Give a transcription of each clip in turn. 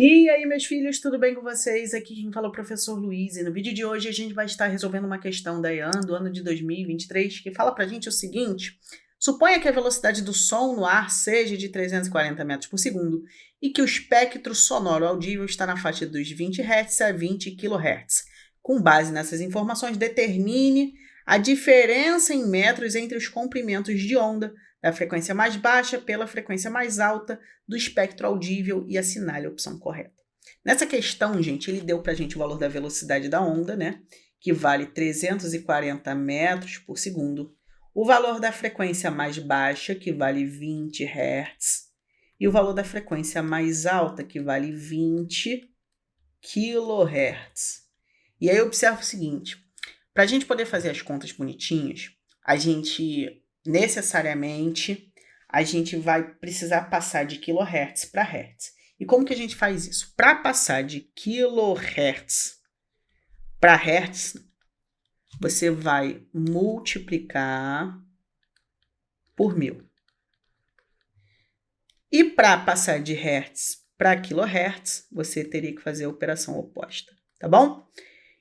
E aí, meus filhos, tudo bem com vocês? Aqui quem fala é o professor Luiz, e no vídeo de hoje a gente vai estar resolvendo uma questão da EAN do ano de 2023, que fala pra gente o seguinte: suponha que a velocidade do som no ar seja de 340 metros por segundo e que o espectro sonoro audível está na faixa dos 20 Hz a 20 kHz. Com base nessas informações, determine a diferença em metros entre os comprimentos de onda da frequência mais baixa pela frequência mais alta do espectro audível e assinale a opção correta. Nessa questão, gente, ele deu para a gente o valor da velocidade da onda, né, que vale 340 metros por segundo, o valor da frequência mais baixa, que vale 20 Hz, e o valor da frequência mais alta, que vale 20 kHz. E aí observa o seguinte: para a gente poder fazer as contas bonitinhas, a gente vai precisar passar de kHz para Hz. E como que a gente faz isso? Para passar de kHz para Hz, você vai multiplicar por 1000. E para passar de Hz para kHz, você teria que fazer a operação oposta, tá bom?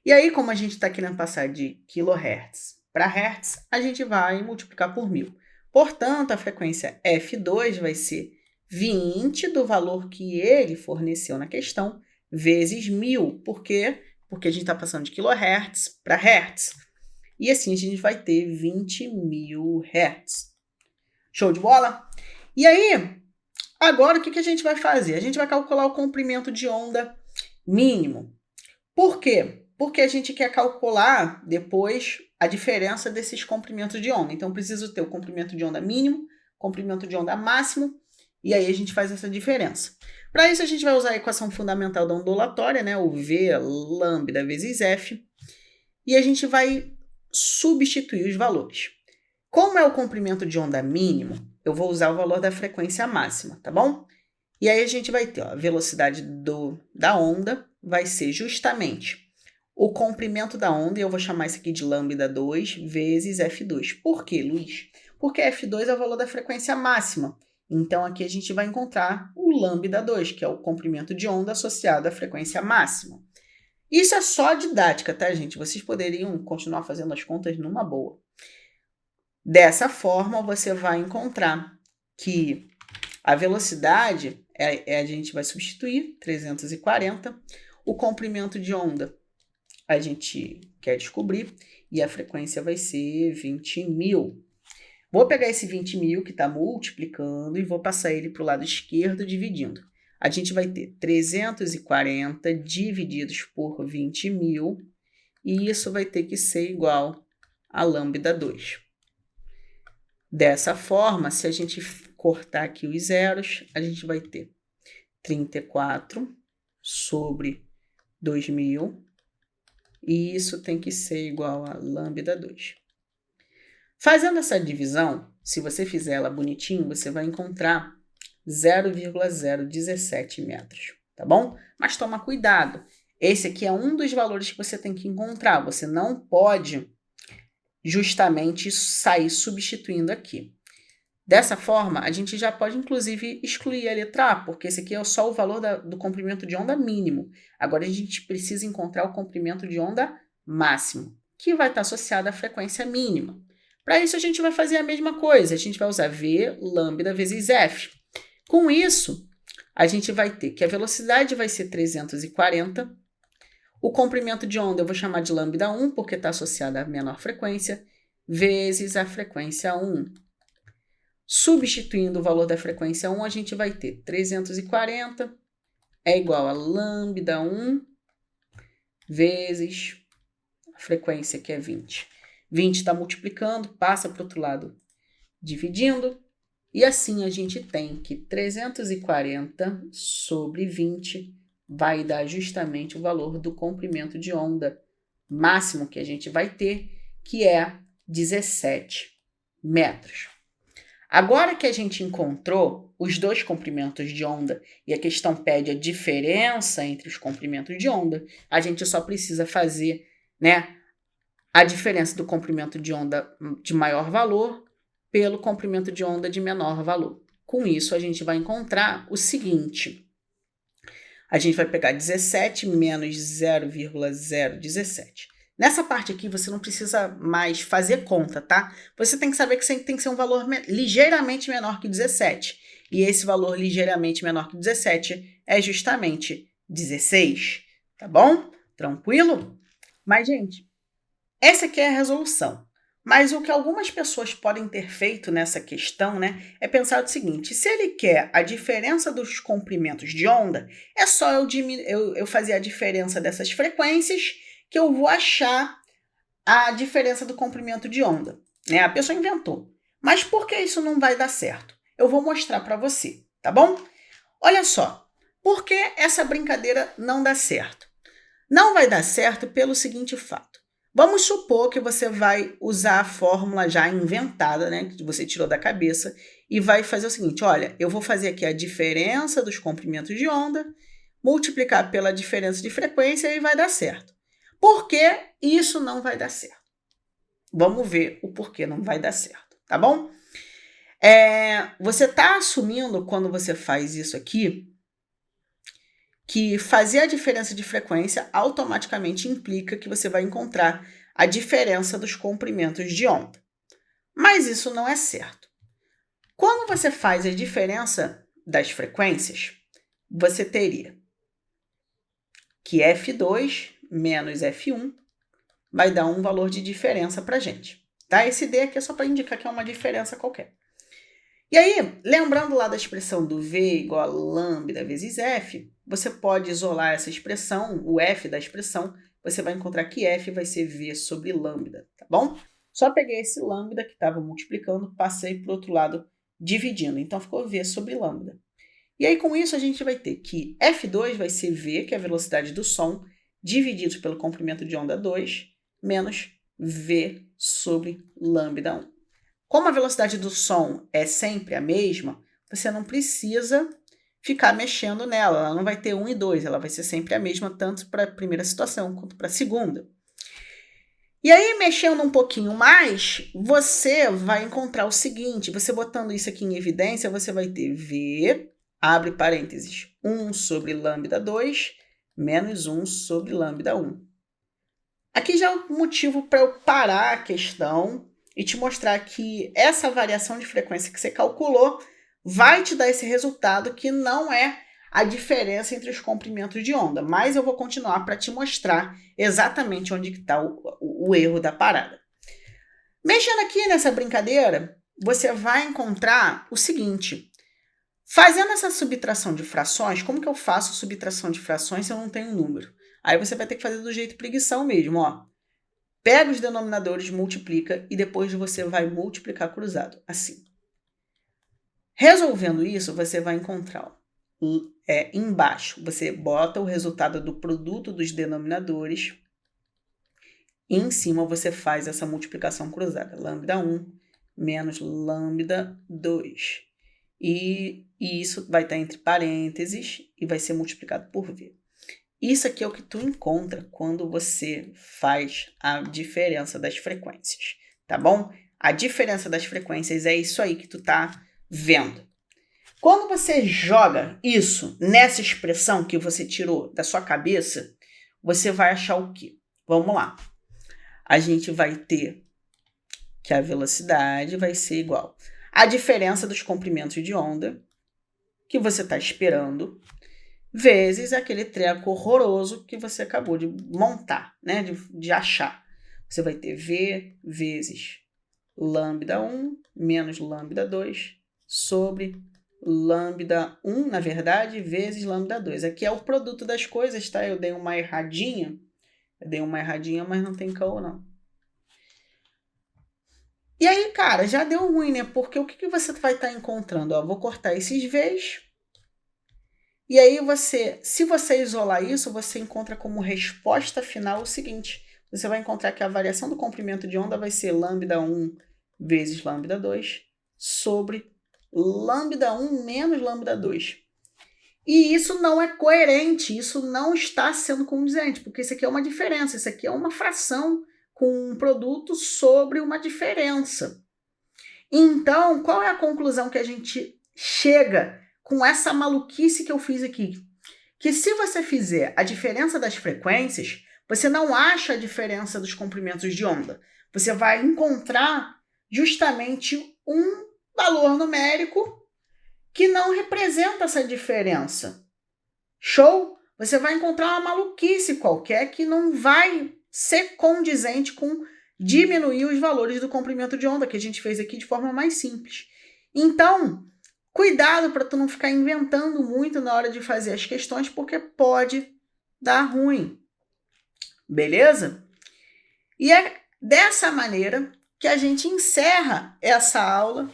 E aí, como a gente está querendo passar de kHz para Hz, a gente vai multiplicar por 1000. Portanto, a frequência F2 vai ser 20 do valor que ele forneceu na questão, vezes 1000. Por quê? Porque a gente está passando de kHz para Hz. E assim a gente vai ter 20.000 Hz. Show de bola? E aí, agora o que a gente vai fazer? A gente vai calcular o comprimento de onda mínimo. Por quê? Porque a gente quer calcular depois a diferença desses comprimentos de onda. Então, eu preciso ter o comprimento de onda mínimo, comprimento de onda máximo, e aí a gente faz essa diferença. Para isso, a gente vai usar a equação fundamental da ondulatória, né? O V lambda vezes F, e a gente vai substituir os valores. Como é o comprimento de onda mínimo, eu vou usar o valor da frequência máxima, tá bom? E aí a gente vai ter, a velocidade da onda vai ser justamente o comprimento da onda, e eu vou chamar isso aqui de lambda 2 vezes F2. Por quê, Luiz? Porque F2 é o valor da frequência máxima. Então, aqui a gente vai encontrar o lambda 2, que é o comprimento de onda associado à frequência máxima. Isso é só didática, tá, gente? Vocês poderiam continuar fazendo as contas numa boa. Dessa forma, você vai encontrar que a velocidade, a gente vai substituir 340, o comprimento de onda a gente quer descobrir, e a frequência vai ser 20.000. Vou pegar esse 20.000 que está multiplicando e vou passar ele para o lado esquerdo dividindo. A gente vai ter 340 divididos por 20.000, e isso vai ter que ser igual a lambda 2. Dessa forma, se a gente cortar aqui os zeros, a gente vai ter 34 sobre 2.000, e isso tem que ser igual a lambda 2. Fazendo essa divisão, se você fizer ela bonitinho, você vai encontrar 0,017 metros, tá bom? Mas toma cuidado, esse aqui é um dos valores que você tem que encontrar, você não pode justamente sair substituindo aqui. Dessa forma, a gente já pode, inclusive, excluir a letra A, porque esse aqui é só o valor do comprimento de onda mínimo. Agora, a gente precisa encontrar o comprimento de onda máximo, que vai estar associado à frequência mínima. Para isso, a gente vai fazer a mesma coisa. A gente vai usar V lambda vezes F. Com isso, a gente vai ter que a velocidade vai ser 340. O comprimento de onda eu vou chamar de lambda 1, porque está associado à menor frequência, vezes a frequência 1. Substituindo o valor da frequência 1, a gente vai ter 340 é igual a lambda 1 vezes a frequência, que é 20. 20 está multiplicando, passa para o outro lado dividindo, e assim a gente tem que 340 sobre 20 vai dar justamente o valor do comprimento de onda máximo que a gente vai ter, que é 17 metros. Agora que a gente encontrou os dois comprimentos de onda e a questão pede a diferença entre os comprimentos de onda, a gente só precisa fazer, né, a diferença do comprimento de onda de maior valor pelo comprimento de onda de menor valor. Com isso, a gente vai encontrar o seguinte: A gente vai pegar 17 menos 0,017. Nessa parte aqui, você não precisa mais fazer conta, tá? Você tem que saber que sempre tem que ser um valor ligeiramente menor que 17. E esse valor ligeiramente menor que 17 é justamente 16, tá bom? Tranquilo? Mas, gente, essa aqui é a resolução. Mas o que algumas pessoas podem ter feito nessa questão, né, é pensar o seguinte: se ele quer a diferença dos comprimentos de onda, é só eu fazer a diferença dessas frequências que eu vou achar a diferença do comprimento de onda. Né? A pessoa inventou. Mas por que isso não vai dar certo? Eu vou mostrar para você, tá bom? Olha só, por que essa brincadeira não dá certo? Não vai dar certo pelo seguinte fato. Vamos supor que você vai usar a fórmula já inventada, né, que você tirou da cabeça, e vai fazer o seguinte: olha, eu vou fazer aqui a diferença dos comprimentos de onda, multiplicar pela diferença de frequência e vai dar certo. Por que isso não vai dar certo? Vamos ver o porquê não vai dar certo, tá bom? Você está assumindo, quando você faz isso aqui, que fazer a diferença de frequência automaticamente implica que você vai encontrar a diferença dos comprimentos de onda. Mas isso não é certo. Quando você faz a diferença das frequências, você teria que F2 menos F1 vai dar um valor de diferença para a gente. Tá? Esse D aqui é só para indicar que é uma diferença qualquer. E aí, lembrando lá da expressão do V igual a lambda vezes F, você pode isolar essa expressão, o F da expressão, você vai encontrar que F vai ser V sobre lambda, tá bom? Só peguei esse lambda que estava multiplicando, passei para o outro lado dividindo, então ficou V sobre lambda. E aí, com isso, a gente vai ter que F2 vai ser V, que é a velocidade do som, dividido pelo comprimento de onda 2, menos V sobre lambda 1. Como a velocidade do som é sempre a mesma, você não precisa ficar mexendo nela. Ela não vai ter 1 e 2, ela vai ser sempre a mesma, tanto para a primeira situação quanto para a segunda. E aí, mexendo um pouquinho mais, você vai encontrar o seguinte: você botando isso aqui em evidência, você vai ter V, abre parênteses, 1 sobre lambda 2, menos 1 sobre lambda 1. Aqui já é um motivo para eu parar a questão e te mostrar que essa variação de frequência que você calculou vai te dar esse resultado que não é a diferença entre os comprimentos de onda. Mas eu vou continuar para te mostrar exatamente onde está o erro da parada. Mexendo aqui nessa brincadeira, você vai encontrar o seguinte: fazendo essa subtração de frações, como que eu faço subtração de frações se eu não tenho um número? Aí você vai ter que fazer do jeito preguição mesmo, ó. Pega os denominadores, multiplica e depois você vai multiplicar cruzado, assim. Resolvendo isso, você vai encontrar embaixo, você bota o resultado do produto dos denominadores e em cima você faz essa multiplicação cruzada. Lambda 1 menos lambda 2. E isso vai estar entre parênteses e vai ser multiplicado por V. Isso aqui é o que tu encontra quando você faz a diferença das frequências, tá bom? A diferença das frequências é isso aí que tu tá vendo. Quando você joga isso nessa expressão que você tirou da sua cabeça, você vai achar o quê? Vamos lá. A gente vai ter que a velocidade vai ser igual à diferença dos comprimentos de onda que você está esperando, vezes aquele treco horroroso que você acabou de montar, né? De achar. Você vai ter V vezes lambda 1 menos lambda 2 sobre lambda 1, na verdade, vezes lambda 2. Aqui é o produto das coisas, tá? Eu dei uma erradinha, mas não tem caô, não. E aí, cara, já deu ruim, né? Porque o que você vai estar encontrando? Ó, vou cortar esses V's. E aí se você isolar isso, você encontra como resposta final o seguinte: você vai encontrar que a variação do comprimento de onda vai ser lambda 1 vezes lambda 2 sobre lambda 1 menos lambda 2. E isso não é coerente, isso não está sendo condizente, porque isso aqui é uma diferença, isso aqui é uma fração com um produto sobre uma diferença. Então, qual é a conclusão que a gente chega com essa maluquice que eu fiz aqui? que se você fizer a diferença das frequências, você não acha a diferença dos comprimentos de onda. Você vai encontrar justamente um valor numérico que não representa essa diferença. Show? Você vai encontrar uma maluquice qualquer que não vai ser condizente com diminuir os valores do comprimento de onda, que a gente fez aqui de forma mais simples. Então, cuidado para tu não ficar inventando muito na hora de fazer as questões, porque pode dar ruim. Beleza? E é dessa maneira que a gente encerra essa aula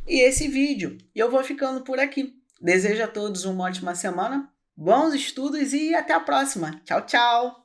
e esse vídeo. E eu vou ficando por aqui. Desejo a todos uma ótima semana, bons estudos e até a próxima. Tchau, tchau!